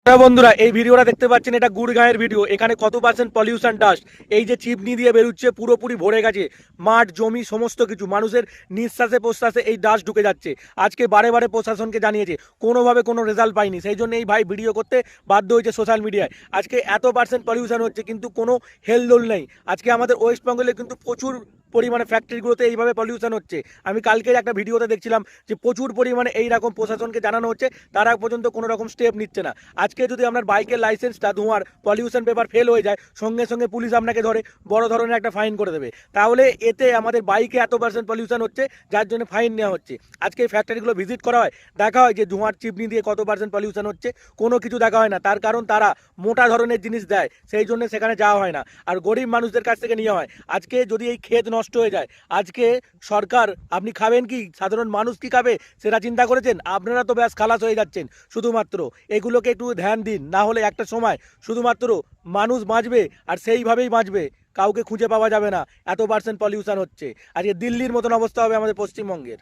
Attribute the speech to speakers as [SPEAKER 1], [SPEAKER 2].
[SPEAKER 1] হ্যাঁ বন্ধুরা, এই ভিডিওটা দেখতে পাচ্ছেন, এটা গুড়গাঁয়ের ভিডিও। এখানে কত পার্সেন্ট পলিউশন ডাস্ট, এই যে চিমনি দিয়ে বেরোচ্ছে, পুরোপুরি ভরে গেছে মাঠ জমি সমস্ত কিছু। মানুষের নিঃশ্বাসে প্রশ্বাসে এই ডাস্ট ঢুকে যাচ্ছে। আজকে বারে বারে প্রশাসনকে জানিয়েছে, কোনোভাবে কোনো রেজাল্ট পাইনি। সেই জন্য এই ভাই ভিডিও করতে বাধ্য হয়েছে সোশ্যাল মিডিয়ায়। আজকে এত পার্সেন্ট পলিউশন হচ্ছে কিন্তু কোনো হেলদোল নেই। আজকে আমাদের ওয়েস্ট বেঙ্গলে কিন্তু প্রচুর পরিমাণে ফ্যাক্টরিগুলোতে এইভাবে পলিউশন হচ্ছে। আমি কালকের একটা ভিডিওতে দেখছিলাম যে প্রচুর পরিমাণে এই রকম প্রশাসনকে জানানো হচ্ছে, তারা পর্যন্ত কোনো রকম স্টেপ নিচ্ছে না। আজকে যদি আপনার বাইকের লাইসেন্সটা ধোঁয়ার পলিউশন পেপার ফেল হয়ে যায়, সঙ্গে সঙ্গে পুলিশ আপনাকে ধরে বড় ধরনের একটা ফাইন করে দেবে। তাহলে এতে আমাদের বাইকে এত পার্সেন্ট পলিউশন হচ্ছে, যার জন্য ফাইন নেওয়া হচ্ছে। আজকে এই ফ্যাক্টরিগুলো ভিজিট করা হয়, দেখা হয় যে ধোঁয়ার চিমনি দিয়ে কত পার্সেন্ট পলিউশন হচ্ছে। কোনো কিছু দেখা হয় না, তার কারণ তারা মোটা ধরনের জিনিস দেয়, সেই জন্য সেখানে যাওয়া হয় না, আর গরিব মানুষদের কাছ থেকে নিয়ে হয়। আজকে যদি এই ক্ষেত নষ্ট হয়ে যায়, আজকে সরকার, আপনি খাবেন কি? সাধারণ মানুষ কি খাবে সেটা চিন্তা করেছেন? আপনারা তো ব্যাস খালাস হয়ে যাচ্ছেন। শুধুমাত্র এগুলোকে একটু ধ্যান দিন, না হলে একটা সময় শুধুমাত্র মানুষ বাঁচবে আর সেইভাবেই বাঁচবে, কাউকে খুঁজে পাওয়া যাবে না। এত পার্সেন্ট পলিউশন হচ্ছে, আজকে দিল্লির মতন অবস্থা হবে আমাদের পশ্চিমবঙ্গের।